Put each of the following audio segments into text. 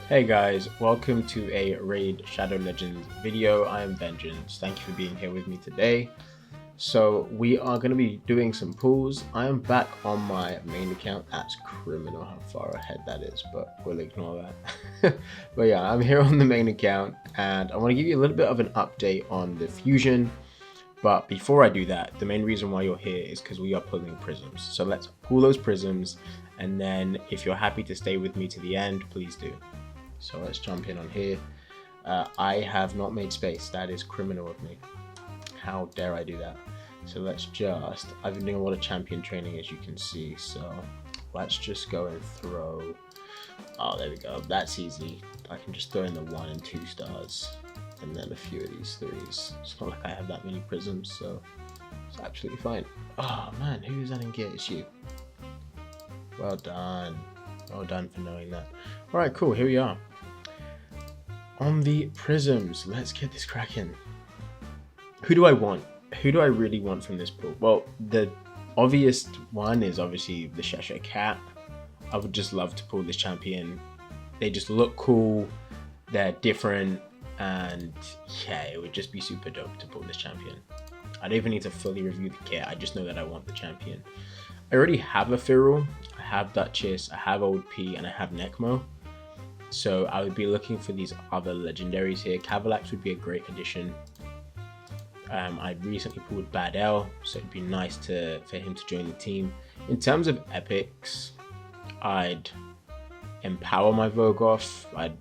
Hey guys, welcome to a Raid Shadow Legends video. I am Vengeance. Thank you for being here with me today. So we are going to be doing some pulls. I am back on my main account. That's criminal how far ahead that is, but we'll ignore that. But yeah, I'm here on the main account and I want to give you a little bit of an update on the fusion. But before I do that, the main reason why you're here is because we are pulling prisms. So let's pull those prisms, and then if you're happy to stay with me to the end, please do. So let's jump in on here. I have not made space. That is criminal of me. How dare I do that? So let's just, I've been doing a lot of champion training, as you can see. So let's just go and throw, oh, there we go. That's easy. I can just throw in the 1 and 2 stars and then a few of these 3s. It's not like I have that many prisms, so it's absolutely fine. Oh man, who is that in gear? It's you. Well done. Well done for knowing that. All right, cool. Here we are. On the prisms, let's get this cracking. Who do I want? Who do I really want from this pool? Well, the obvious one is obviously the Chesire Cat. I would just love to pull this champion. They just look cool. They're different. And yeah, it would just be super dope to pull this champion. I don't even need to fully review the kit. I just know that I want the champion. I already have a Feral. I have Duchess. I have Old P. And I have Necmo. So I would be looking for these other legendaries here. Cavalax would be a great addition. I recently pulled Bad L, so it'd be nice for him to join the team. In terms of epics, I'd empower my Vogoth. I'd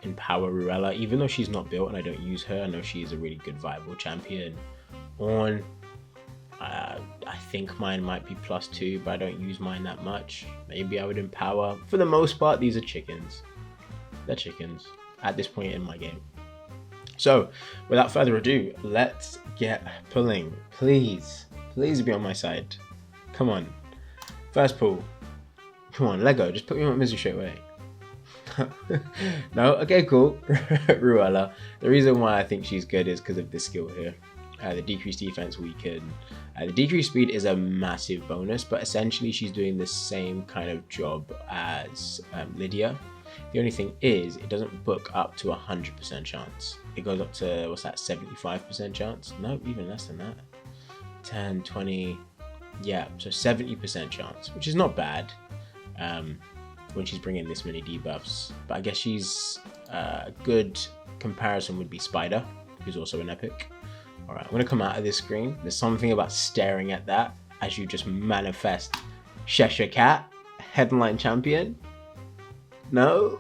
empower Ruella, even though she's not built and I don't use her. I know she is a really good viable champion. Ornn, I think mine might be +2, but I don't use mine that much. Maybe I would empower. For the most part, these are chickens. They're chickens at this point in my game. So without further ado, let's get pulling. Please be on my side. Come on. First pull. Come on, Lego, just put me on misery straight away. No, okay, cool. Ruella. The reason why I think she's good is because of this skill here. The decreased defense weaken. The decreased speed is a massive bonus, but essentially she's doing the same kind of job as Lydia. The only thing is, it doesn't book up to 100% chance. It goes up to, what's that, 75% chance? No, even less than that. 10, 20, yeah, so 70% chance, which is not bad when she's bringing this many debuffs. But I guess she's a good comparison would be Spider, who's also an epic. All right, I'm gonna come out of this screen. There's something about staring at that as you just manifest Chesire Cat, headline champion. No?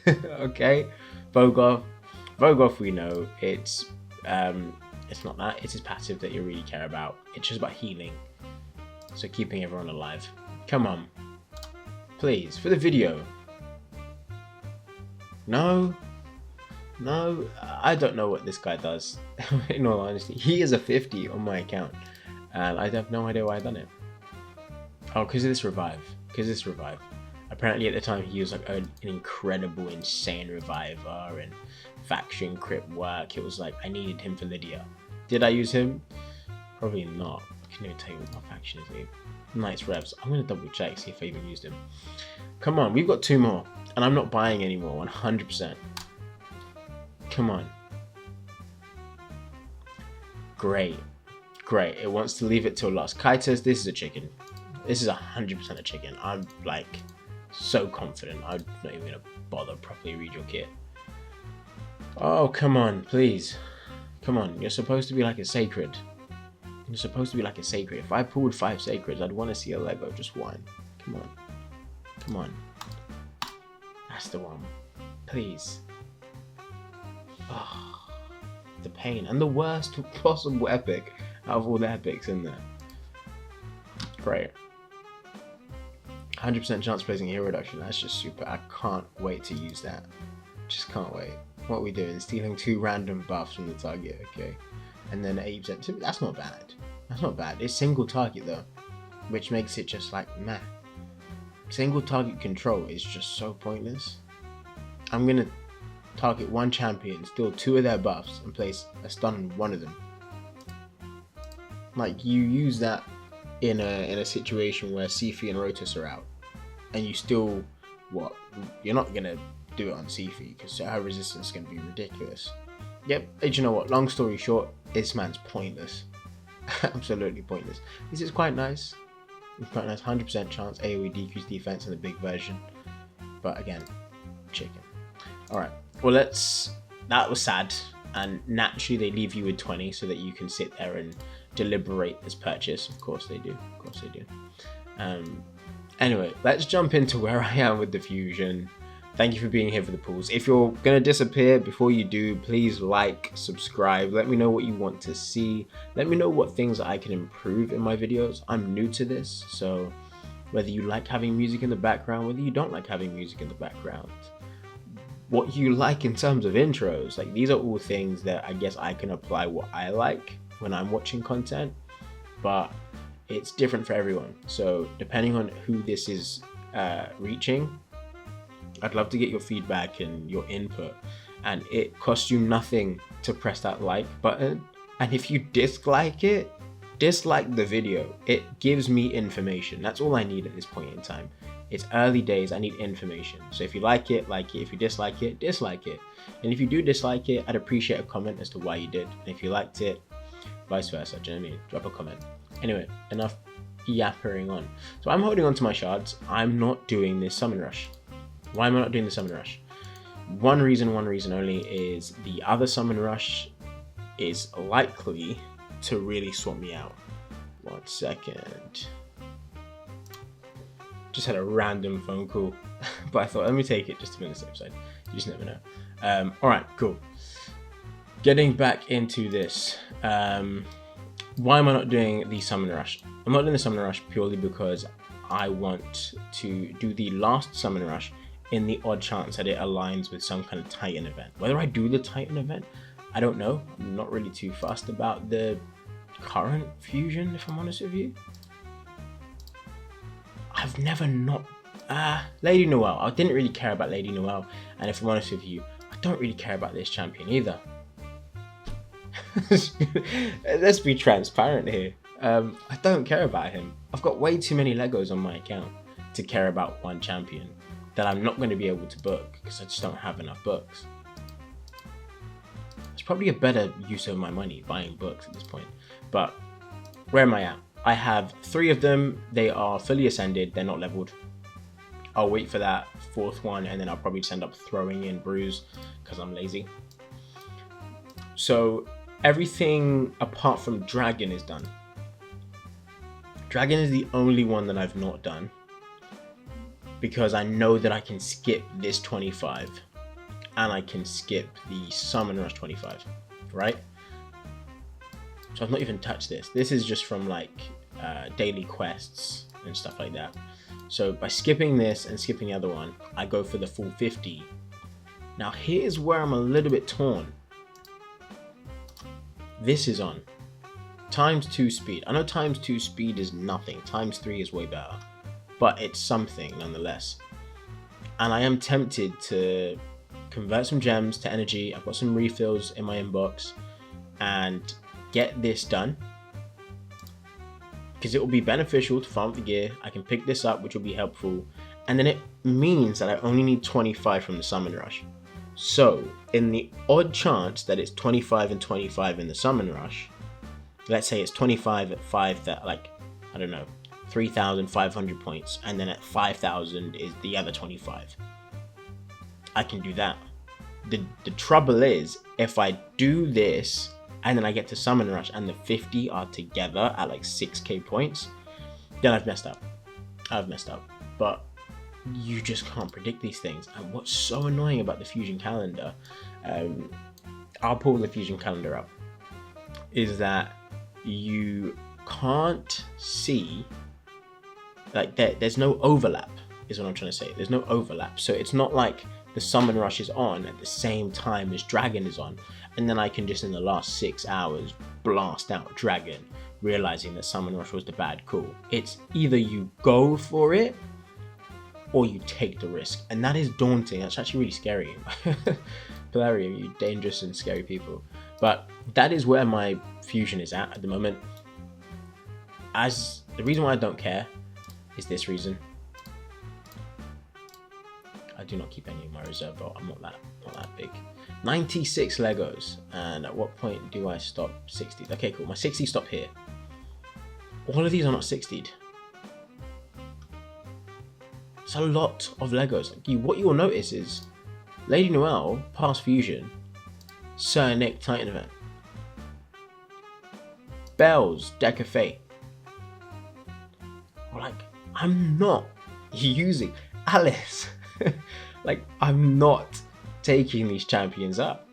Okay. Vogoth, we know it's not that. It's his passive that you really care about. It's just about healing. So keeping everyone alive. Come on. Please, for the video. No, I don't know what this guy does. In all honesty, he is a 50 on my account, and I have no idea why I done it. Oh, because of this revive. Apparently at the time he was like an incredible, insane reviver and faction crit work. It was like I needed him for Lydia. Did I use him? Probably not. I can't even tell you what faction is he. Knights Revs. I'm gonna double check, see if I even used him. Come on, we've got 2 more, and I'm not buying anymore. 100%. Come on. Great. It wants to leave it till last. Kaitos, this is a chicken. This is 100% a chicken. I'm like so confident. I'm not even gonna bother properly read your kit. Oh, come on, please. Come on, you're supposed to be like a sacred. You're supposed to be like a sacred. If I pulled 5 sacreds, I'd want to see a Lego, just 1. Come on. That's the one. Please. Oh, the pain. And the worst possible epic out of all the epics in there. Great. 100% chance placing hero reduction. That's just super. I can't wait to use that. Just can't wait. What are we doing? Stealing 2 random buffs from the target. Okay. And then 8%. That's not bad. It's single target though, which makes it just like meh. Single target control is just so pointless. I'm gonna target 1 champion, steal 2 of their buffs, and place a stun on 1 of them. Like, you use that in a situation where Sifi and Rotus are out, and you still, what? You're not gonna do it on Sifu because her resistance is going to be ridiculous. Yep, and you know what? Long story short, this man's pointless. Absolutely pointless. This is quite nice. It's quite nice. 100% chance AoE decrease defense in the big version. But again, chicken. Alright, well that was sad. And naturally they leave you with 20 so that you can sit there and deliberate this purchase. Of course they do. Of course they do. Anyway, let's jump into where I am with the fusion. Thank you for being here for the pools. If you're gonna disappear, before you do, please like, subscribe. Let me know what you want to see. Let me know what things I can improve in my videos. I'm new to this, so whether you like having music in the background, whether you don't like having music in the background, what you like in terms of intros, like these are all things that I guess I can apply what I like when I'm watching content, but it's different for everyone. So depending on who this is reaching, I'd love to get your feedback and your input. And it costs you nothing to press that like button. And if you dislike it, dislike the video. It gives me information. That's all I need at this point in time. It's early days, I need information. So if you like it, like it. If you dislike it, dislike it. And if you do dislike it, I'd appreciate a comment as to why you did. And if you liked it, vice versa, do you know what I mean? Drop a comment. Anyway, enough yappering on. So I'm holding on to my shards. I'm not doing this summon rush. Why am I not doing the summon rush? One reason only, is the other summon rush is likely to really swap me out. 1 second. Just had a random phone call, but I thought, let me take it just to be on the safe side. You just never know. Alright, cool. Getting back into this. Why am I not doing the summon rush? I'm not doing the summon rush purely because I want to do the last summon rush in the odd chance that it aligns with some kind of Titan event. Whether I do the Titan event, I don't know. I'm not really too fussed about the current fusion, if I'm honest with you. I've never not... Lady Noelle. I didn't really care about Lady Noelle. And if I'm honest with you, I don't really care about this champion either. Let's be transparent here. I don't care about him. I've got way too many Legos on my account to care about one champion that I'm not going to be able to book because I just don't have enough books. It's probably a better use of my money buying books at this point. But where am I at? I have 3 of them. They are fully ascended. They're not leveled. I'll wait for that 4th one and then I'll probably just end up throwing in Bruise because I'm lazy. So everything apart from Dragon is done. Dragon is the only one that I've not done, because I know that I can skip this 25 and I can skip the summon rush 25, right? So I've not even touched this. This is just from like daily quests and stuff like that. So by skipping this and skipping the other one, I go for the full 50. Now here's where I'm a little bit torn. This is on ×2 speed. I know ×2 speed is nothing. ×3 is way better. But it's something nonetheless. And I am tempted to convert some gems to energy. I've got some refills in my inbox and get this done, because it will be beneficial to farm for gear. I can pick this up, which will be helpful. And then it means that I only need 25 from the summon rush. So in the odd chance that it's 25 and 25 in the summon rush, let's say it's 25 at 5, that like, I don't know, 3,500 points, and then at 5,000 is the other 25. I can do that. The trouble is, if I do this and then I get to summon rush and the 50 are together at like 6k points, then I've messed up. But you just can't predict these things. And what's so annoying about the fusion calendar, I'll pull the fusion calendar up, is that you can't see, like there's no overlap is what I'm trying to say. There's no overlap. So it's not like the summon rush is on at the same time as Dragon is on, and then I can just in the last 6 hours blast out Dragon, realizing that summon rush was the bad call. It's either you go for it or you take the risk, and that is daunting. That's actually really scary. Polarium, you dangerous and scary people. But that is where my fusion is at the moment. As the reason why I don't care is this reason. I do not keep any of my reserve belt. I'm not that big. 96 Legos. And at what point do I stop 60? Okay, cool. My 60 stop here. All of these are not 60'd. It's a lot of Legos. Like what you will notice is Lady Noelle, Past Fusion, Sir Nick, Titan Event, Bells, Deck of Fate. Like, I'm not using Alice. Like, I'm not taking these champions up.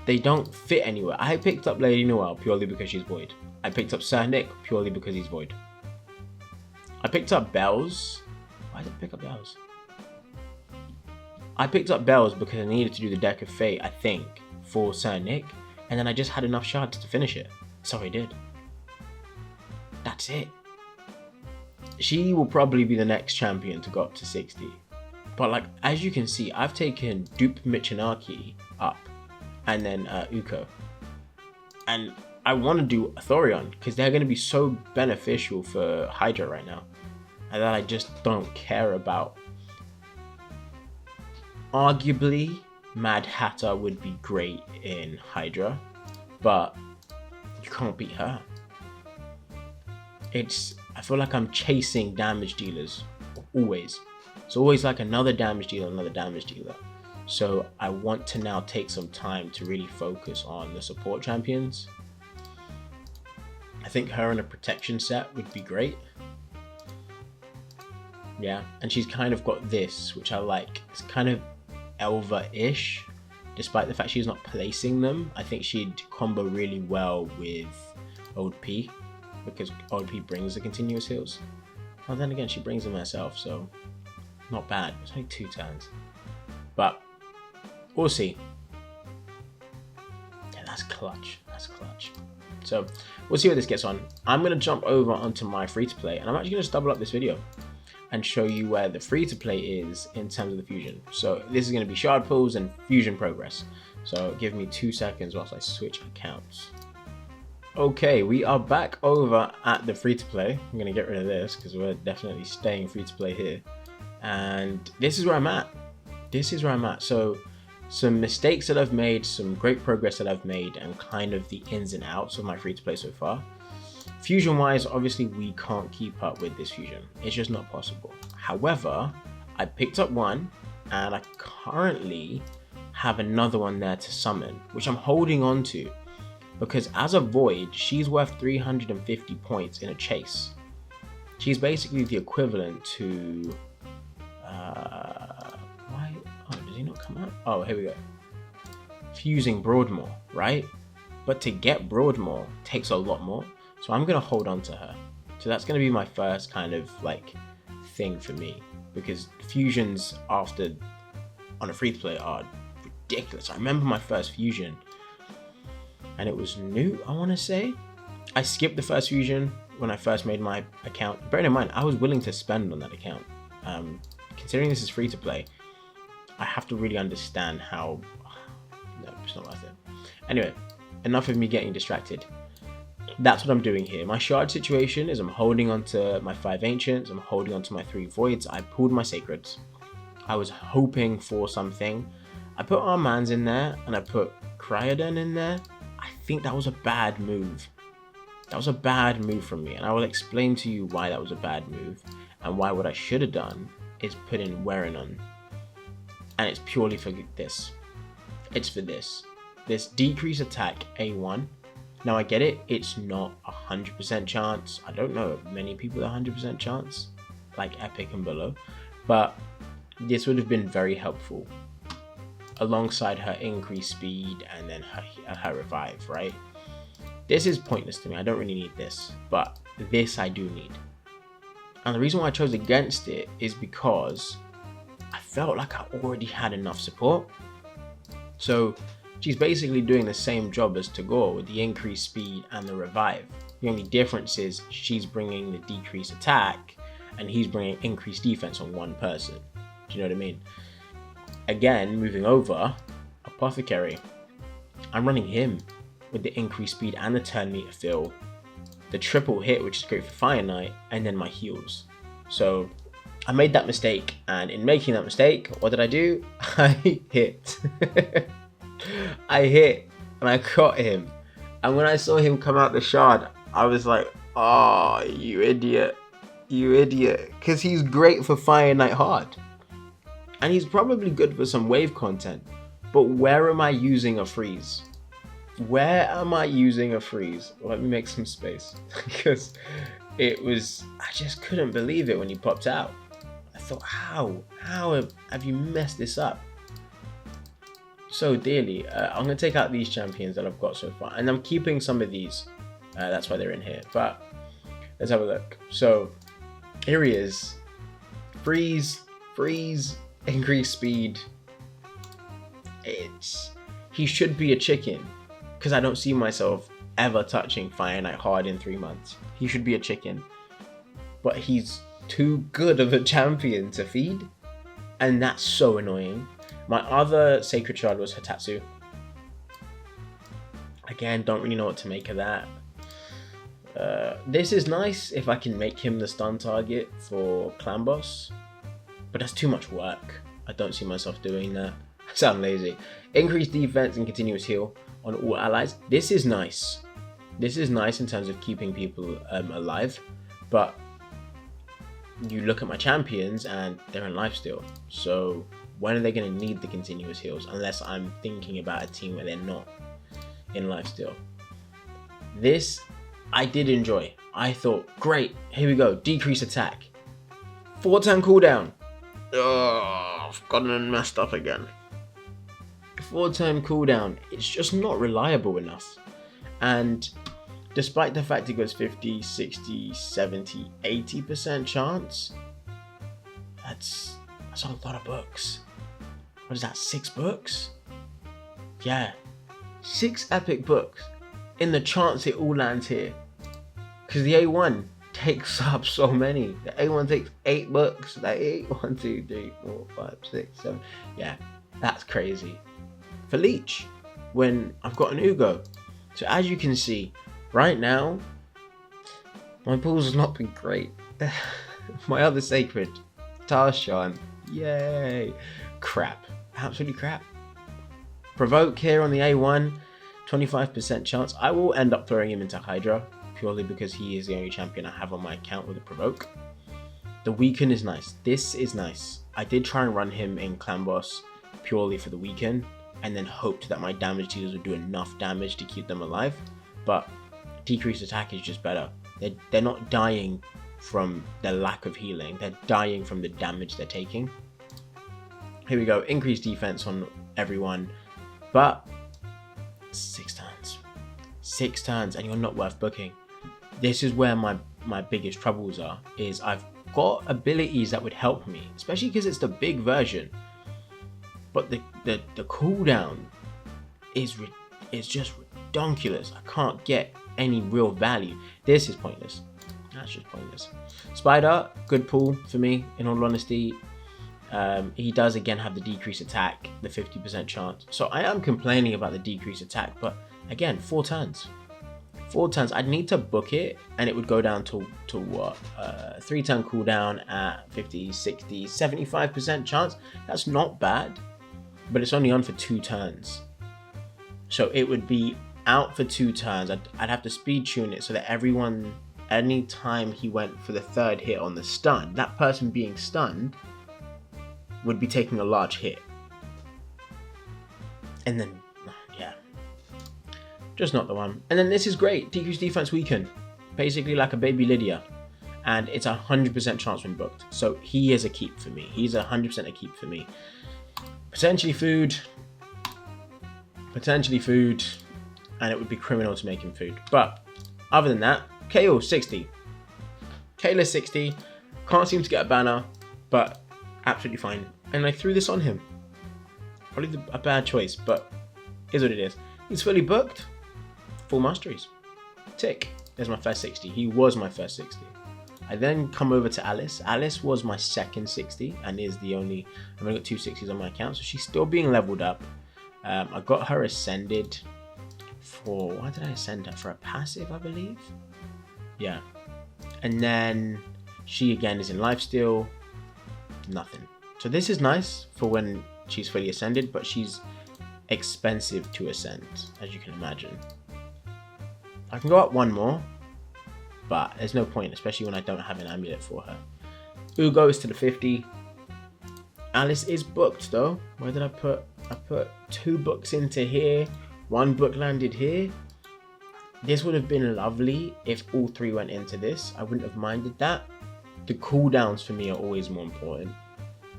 They don't fit anywhere. I picked up Lady Noelle purely because she's void. I picked up Sir Nick purely because he's void. I picked up Bells. Why did I pick up Bells? I picked up Bells because I needed to do the Deck of Fate, I think, for Sir Nick. And then I just had enough shards to finish it. So I did. That's it. She will probably be the next champion to go up to 60. But like, as you can see, I've taken Dupe Michinaki up. And then Uko. And I want to do Thorion because they're going to be so beneficial for Hydra right now. And that I just don't care about. Arguably, Mad Hatter would be great in Hydra, but you can't beat her. I feel like I'm chasing damage dealers, always. It's always like another damage dealer. So I want to now take some time to really focus on the support champions. I think her in a protection set would be great. Yeah, and she's kind of got this, which I like. It's kind of Elva-ish, despite the fact she's not placing them. I think she'd combo really well with Old P, because Old P brings the continuous heals. Well, then again, she brings them herself, so not bad. It's only 2 turns. But we'll see. Yeah, that's clutch. That's clutch. So we'll see where this gets on. I'm going to jump over onto my free-to-play, and I'm actually going to double up this video and show you where the free-to-play is in terms of the fusion. So this is going to be shard pulls and fusion progress. So give me 2 seconds whilst I switch accounts. Okay, we are back over at the free-to-play. I'm going to get rid of this because we're definitely staying free-to-play here. And this is where I'm at. So some mistakes that I've made, some great progress that I've made, and kind of the ins and outs of my free-to-play so far. Fusion wise, obviously we can't keep up with this fusion. It's just not possible. However, I picked up one and I currently have another one there to summon, which I'm holding on to because as a void, she's worth 350 points in a chase. She's basically the equivalent to, does he not come out? Oh, here we go. Fusing Broadmoor, right? But to get Broadmoor takes a lot more. So I'm going to hold on to her. So that's going to be my first kind of like thing for me. Because fusions after on a free-to-play are ridiculous. I remember my first fusion. And it was new, I want to say. I skipped the first fusion when I first made my account. Bearing in mind, I was willing to spend on that account. Considering this is free-to-play, I have to really understand how... No, it's not worth it. Anyway, enough of me getting distracted. That's what I'm doing here. My shard situation is I'm holding on to my 5 ancients, I'm holding on to my 3 voids. I pulled my sacreds. I was hoping for something. I put Armand's in there and I put Cryoden in there. I think that was a bad move. That was a bad move from me, and I will explain to you why that was a bad move and why what I should have done is put in Werenon. And it's purely for this. It's for this. This decrease attack A1. Now I get it, it's not 100% chance. I don't know many people with 100% chance, like Epic and below, but this would have been very helpful alongside her increased speed and then her revive, right? This is pointless to me. I don't really need this, but this I do need. And the reason why I chose against it is because I felt like I already had enough support. So she's basically doing the same job as Tagore with the increased speed and the revive. The only difference is she's bringing the decreased attack and he's bringing increased defense on one person. Do you know what I mean? Again, moving over, Apothecary. I'm running him with the increased speed and the turn meter fill, the triple hit, which is great for Fire Knight, and then my heals. So I made that mistake, and in making that mistake, what did I do? I hit. I hit, and I caught him. And when I saw him come out the shard, I was like, oh, you idiot. You idiot. Because he's great for Fire Knight Hard. And he's probably good for some wave content. But where am I using a freeze? Where am I using a freeze? Let me make some space. Because I just couldn't believe it when he popped out. I thought, how have you messed this up so dearly? I'm going to take out these champions that I've got so far. And I'm keeping some of these. That's why they're in here. But let's have a look. So here he is. Freeze, increase speed. He should be a chicken. Because I don't see myself ever touching Fire Knight Hard in 3 months. He should be a chicken. But he's too good of a champion to feed. And that's so annoying. My other Sacred Shard was Hitatsu. Again, don't really know what to make of that. This is nice if I can make him the stun target for Clan Boss. But that's too much work. I don't see myself doing that. I sound lazy. Increased defense and continuous heal on all allies. This is nice. This is nice in terms of keeping people alive. But you look at my champions and they're in lifesteal. So when are they going to need the continuous heals? Unless I'm thinking about a team where they're not in lifesteal. This I did enjoy. I thought, great, here we go. Decrease attack. 4-turn cooldown. Oh, I've gotten messed up again. 4-turn cooldown. It's just not reliable enough. And despite the fact it goes 50, 60, 70, 80% chance, that's a lot of books. What is that, 6 books? Yeah, 6 epic books in the chance it all lands here. Because the A1 takes up so many. The A1 takes 8 books. Like 8, 1, 2, 3, 4, 5, 6, 7. Yeah, that's crazy. For Leech, when I've got an Ugo. So as you can see, right now, my pools has not been great. My other Sacred, Tarshan, yay. Crap, absolutely crap. Provoke here on the A1, 25% chance. I will end up throwing him into Hydra, purely because he is the only champion I have on my account with a Provoke. The Weaken is nice. This is nice. I did try and run him in Clan Boss purely for the Weaken, and then hoped that my damage dealers would do enough damage to keep them alive. But decreased attack is just better. They're not dying from the lack of healing. They're dying from the damage they're taking. Here we go. Increased defense on everyone. But 6 turns. 6 turns and you're not worth booking. This is where my biggest troubles are. Is I've got abilities that would help me. Especially because it's the big version. But the cooldown is just redonkulous. I can't get any real value. This is pointless. That's just pointless. Spider, good pull for me, in all honesty. He does again have the decreased attack, the 50% chance. So I am complaining about the decreased attack, but again, 4 turns. 4 turns. I'd need to book it, and it would go down to what? 3-turn cooldown at 50, 60, 75% chance. That's not bad, but it's only on for 2 turns. So it would be out for 2 turns. I'd have to speed tune it so that everyone, any time he went for the 3rd hit on the stun, that person being stunned would be taking a large hit. And then, yeah, just not the one. And then this is great. Decreased defense weaken. Basically like a baby Lydia. And it's 100% chance when booked. So he is a keep for me. He's 100% a keep for me. Potentially food, and it would be criminal to make him food. But other than that, KO 60. Kayla 60, can't seem to get a banner, but absolutely fine. And I threw this on him. Probably a bad choice, but is what it is. He's fully booked, full masteries. Tick. There's my first 60. He was my first 60. I then come over to Alice. Alice was my second 60 and is the only, I've only got 2 60s on my account, so she's still being leveled up. I got her ascended for, why did I ascend her? For a passive, I believe? Yeah. And then she again is in lifesteal. nothing. So this is nice for when she's fully ascended, but she's expensive to ascend, as you can imagine. I can go up one more, but there's no point, especially when I don't have an amulet for her. Ugo is to the 50. Alice is booked though. Where did I put? I put 2 books into here. 1 book landed here. This would have been lovely if all 3 went into this. I wouldn't have minded that. The cooldowns for me are always more important.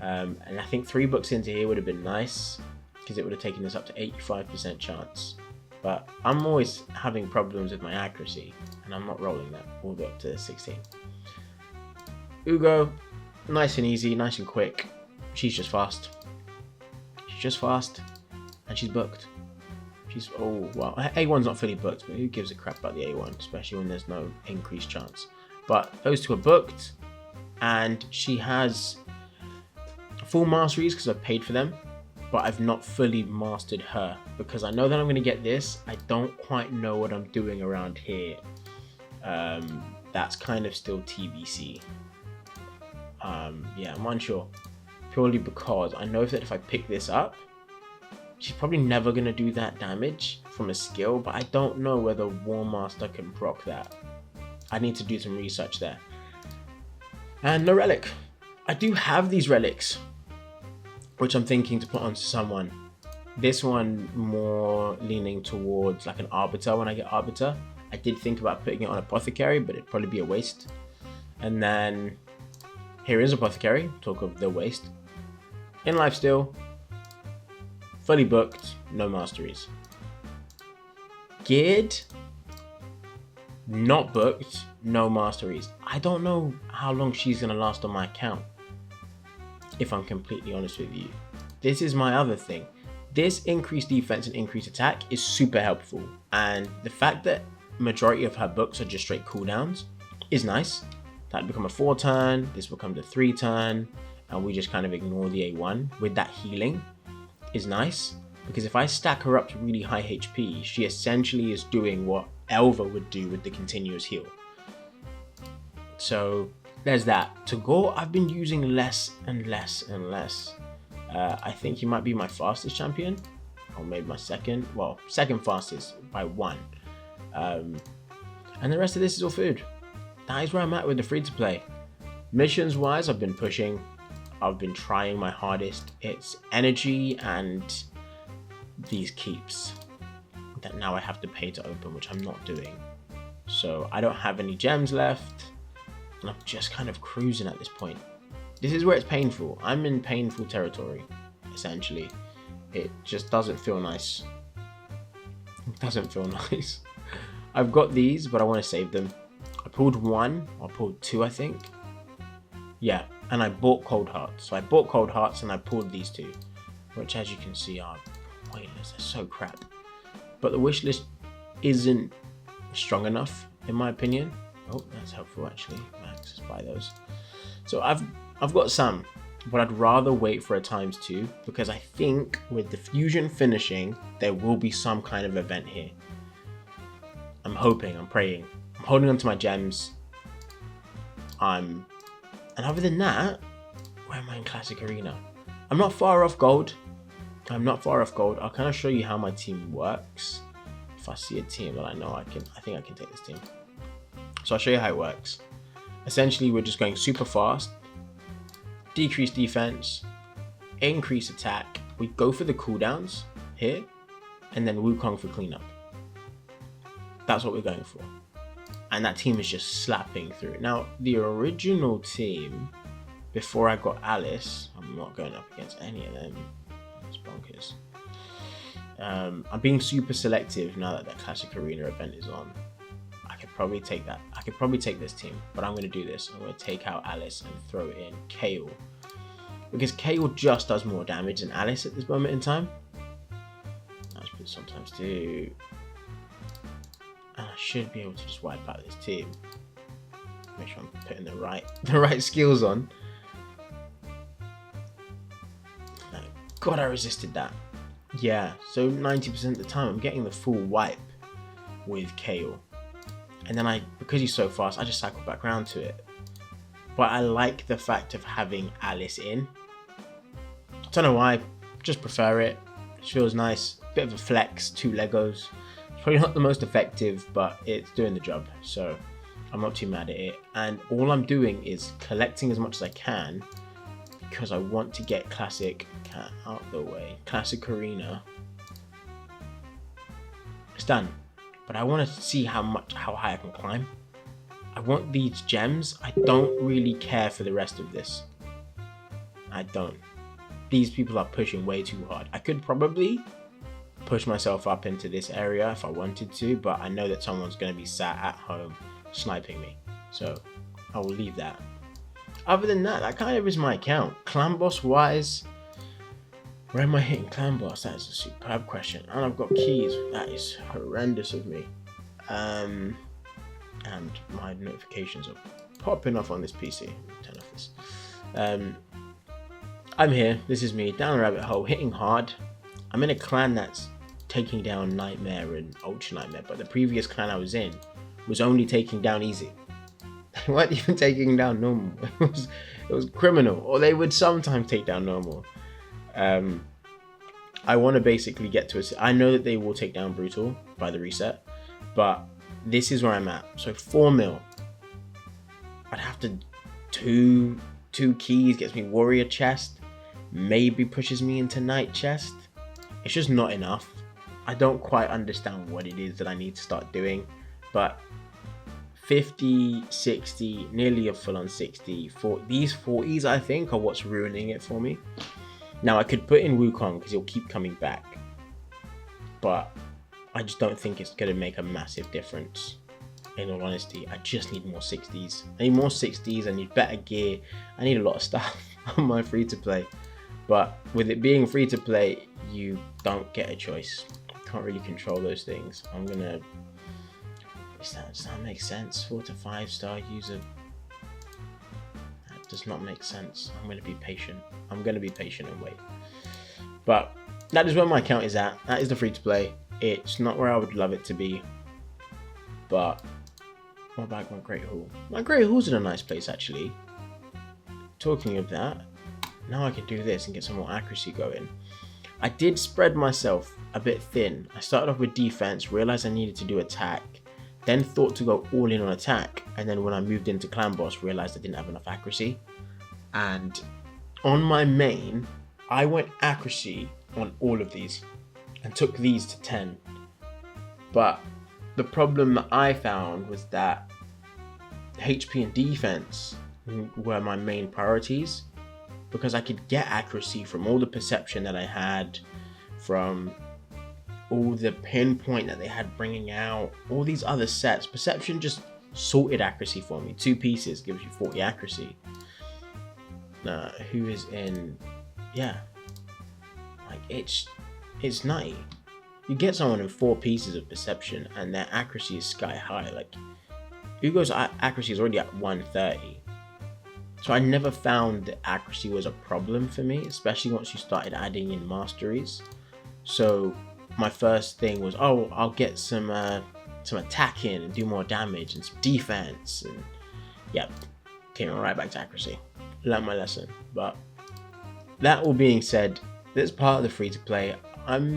And I think 3 books into here would have been nice, because it would have taken us up to 85% chance. But I'm always having problems with my accuracy, and I'm not rolling that all the way up to 16. Ugo, nice and easy, nice and quick. She's just fast. She's just fast, and she's booked. She's, oh wow, A1's not fully booked, but who gives a crap about the A1, especially when there's no increased chance. But those 2 are booked, and she has full masteries because I've paid for them, but I've not fully mastered her because I know that I'm going to get this. I don't quite know what I'm doing around here. That's kind of still TBC. Yeah, I'm unsure, purely because I know that if I pick this up, she's probably never going to do that damage from a skill, but I don't know whether War Master can proc that. I need to do some research there. And no relic. I do have these relics, which I'm thinking to put onto someone. This one more leaning towards like an Arbiter when I get Arbiter. I did think about putting it on Apothecary, but it'd probably be a waste. And then here is Apothecary, talk of the waste. In lifesteal, fully booked, no masteries. Geared, not booked, no masteries. I don't know how long she's gonna last on my account, if I'm completely honest with you. This is my other thing. This increased defense and increased attack is super helpful, and the fact that majority of her books are just straight cooldowns is nice. That become a 4 turn, this becomes a 3 turn, and we just kind of ignore the A1 with that healing is nice, because if I stack her up to really high HP, she essentially is doing what Elva would do with the continuous heal. So there's that. To go, I've been using less and less and less. I think he might be my fastest champion, or maybe my second fastest by 1. And the rest of this is all food. That is where I'm at with the free-to-play. Missions wise, I've been pushing. I've been trying my hardest. It's energy and these keeps that now I have to pay to open, which I'm not doing. So I don't have any gems left, and I'm just kind of cruising at this point. This is where it's painful. I'm in painful territory, essentially. It just doesn't feel nice. It doesn't feel nice. I've got these, but I want to save them. I pulled 1, or I pulled 2, I think. Yeah, and I bought Cold Hearts. So I bought Cold Hearts and I pulled these 2, which as you can see are pointless. They're so crap. But the wish list isn't strong enough, in my opinion. Oh, that's helpful actually. Max, just buy those. So I've got some, but I'd rather wait for a ×2 because I think with the fusion finishing, there will be some kind of event here. I'm hoping, I'm praying. I'm holding on to my gems. And other than that, where am I in Classic Arena? I'm not far off gold. I'll kind of show you how my team works. If I see a team that I know I think I can take this team. So I'll show you how it works. Essentially, we're just going super fast, decrease defense, increase attack. We go for the cooldowns here, and then Wukong for cleanup. That's what we're going for. And that team is just slapping through. Now, the original team, before I got Alice, I'm not going up against any of them. That's bonkers. I'm being super selective now that Classic Arena event is on. I could probably take that. I could probably take this team, but I'm going to do this. I'm going to take out Alice and throw in Kayle. Because Kayle just does more damage than Alice at this moment in time. That's good sometimes too. And I should be able to just wipe out this team. Make sure I'm putting the right skills on. Thank God I resisted that. Yeah, so 90% of the time I'm getting the full wipe with Kayle. And then because he's so fast, I just cycle back around to it. but I like the fact of having Alice in. Don't know why, just prefer it. It feels nice. Bit of a flex, 2 Legos. It's probably not the most effective, but it's doing the job, so I'm not too mad at it. And all I'm doing is collecting as much as I can because I want to get Classic Cat out the way. Classic Arena. It's done. But I want to see how high I can climb. I want these gems. I don't really care for the rest of this. I don't. These people are pushing way too hard. I could probably push myself up into this area if I wanted to, but I know that someone's going to be sat at home sniping me. So I will leave that. Other than that, that kind of is my account. Clan boss wise, where am I hitting clan boss? That is a superb question. And I've got keys. That is horrendous of me. And my notifications are popping off on this PC. Turn off this. I'm here. This is me down a rabbit hole, hitting hard. I'm in a clan that's taking down Nightmare and Ultra Nightmare, but the previous clan I was in was only taking down easy. They weren't even taking down normal. It was criminal. Or they would sometimes take down normal. I want to basically get to I know that they will take down brutal by the reset, but this is where I'm at. So 4 mil. I'd have to two keys, gets me warrior chest, maybe pushes me into knight chest. It's just not enough. I don't quite understand what it is that I need to start doing, but 50, 60, nearly a full on 60. These 40s, I think, are what's ruining it for me. Now, I could put in Wukong because he'll keep coming back, but I just don't think it's going to make a massive difference. In all honesty, I just need more 60s. I need more 60s, I need better gear, I need a lot of stuff on my free-to-play. But with it being free-to-play, you don't get a choice. You can't really control those things. I'm going to... Does that make sense? 4 to 5 star user. That does not make sense. I'm going to be patient. I'm going to be patient and wait. But that is where my account is at. That is the free-to-play. It's not where I would love it to be. But what about my Great Hall? My Great Hall's in a nice place, actually. Talking of that, now I can do this and get some more accuracy going. I did spread myself a bit thin. I started off with defense, realized I needed to do attack, then thought to go all in on attack, and then when I moved into clan boss, realized I didn't have enough accuracy. And on my main, I went accuracy on all of these and took these to 10. But the problem that I found was that HP and defense were my main priorities, because I could get accuracy from all the perception that I had, from all the pinpoint that they had bringing out, all these other sets. Perception just sorted accuracy for me. 2 pieces gives you 40 accuracy. Who is in... Yeah. Like, it's nutty. You get someone in 4 pieces of perception and their accuracy is sky high. Like, Ugo's accuracy is already at 130. So I never found that accuracy was a problem for me, especially once you started adding in masteries. So my first thing was, oh, I'll get some attack in and do more damage and some defense, and yeah, came right back to accuracy. Learned my lesson. But that all being said, this part of the free to play, at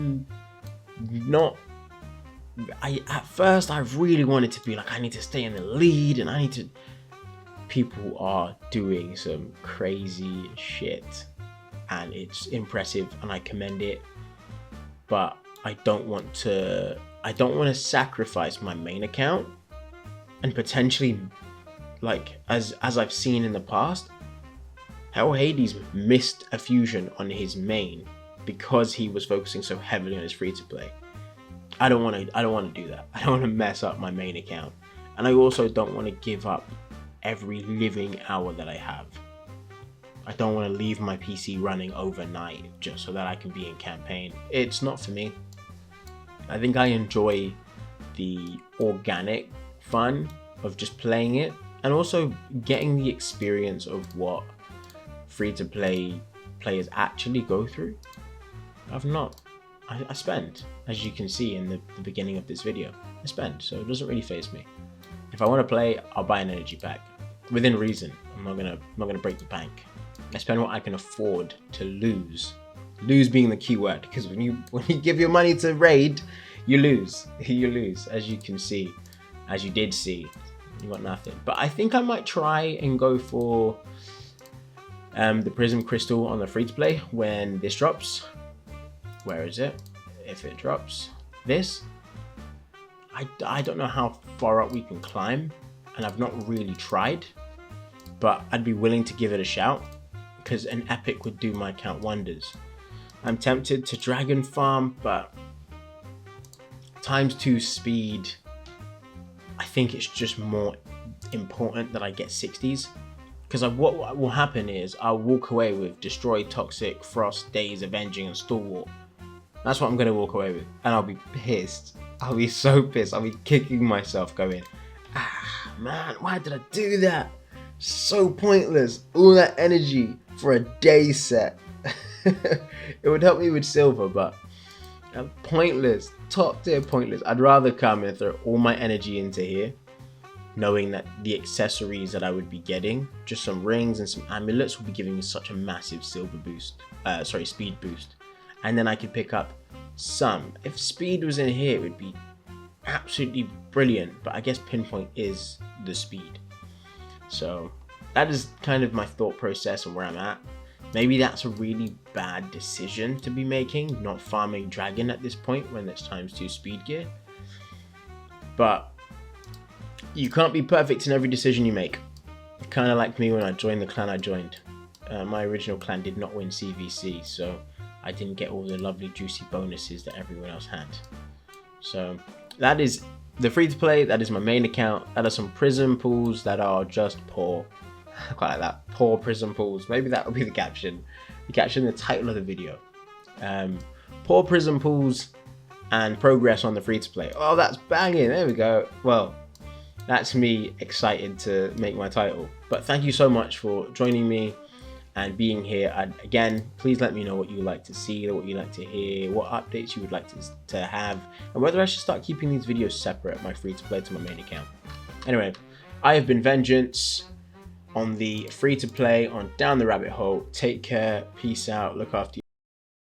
first I really wanted to be like, I need to stay in the lead and I need to... People are doing some crazy shit and it's impressive and I commend it, but I don't want to sacrifice my main account and potentially, like, as I've seen in the past, Hell Hades missed a fusion on his main because he was focusing so heavily on his free to play. I don't want to do that. I don't want to mess up my main account, and I also don't want to give up every living hour that I have. I don't want to leave my PC running overnight just so that I can be in campaign. It's not for me. I think I enjoy the organic fun of just playing it and also getting the experience of what free-to-play players actually go through. I've not. I spend, as you can see in the beginning of this video, I spend, so it doesn't really faze me. If I want to play, I'll buy an energy pack. within reason. I'm not gonna break the bank. I spend what I can afford to lose. Lose being the key word, because when you give your money to Raid, you lose. You lose, as you can see, as you did see. You got nothing. But I think I might try and go for the Prism Crystal on the free-to-play when this drops. Where is it? If it drops, this. I don't know how far up we can climb, and I've not really tried, but I'd be willing to give it a shout, because an epic would do my account wonders. I'm tempted to dragon farm, but ×2 speed, I think it's just more important that I get 60s, because what will happen is I'll walk away with Destroy, Toxic, Frost, Daze, Avenging, and Stalwart. That's what I'm going to walk away with, and I'll be pissed. I'll be so pissed. I'll be kicking myself going, ah, man, why did I do that? So pointless. All that energy for a day set. It would help me with silver, but pointless. Top tier pointless. I'd rather come and throw all my energy into here, knowing that the accessories that I would be getting, just some rings and some amulets, will be giving me such a massive silver boost. Speed boost. And then I could pick up some. If speed was in here, it would be absolutely brilliant, but I guess pinpoint is the speed. So that is kind of my thought process and where I'm at. Maybe that's a really bad decision to be making, not farming dragon at this point when it's ×2 speed gear. But you can't be perfect in every decision you make. Kind of like me when I joined the clan I joined. My original clan did not win CVC, so I didn't get all the lovely juicy bonuses that everyone else had. So that is the free-to-play. That is my main account. That are some Prism pools that are just poor. I quite like that. Poor Prism pools. Maybe that will be the caption. The title of the video. Poor Prism pools and progress on the free-to-play. Oh, that's banging. There we go. Well, that's me excited to make my title. But thank you so much for joining me and being here. And again, please let me know what you would like to see, what you like to hear, what updates you would like to have, and whether I should start keeping these videos separate, my free-to-play to my main account. Anyway, I have been Vengeance on the free-to-play on Down the Rabbit Hole. Take care, peace out, look after you.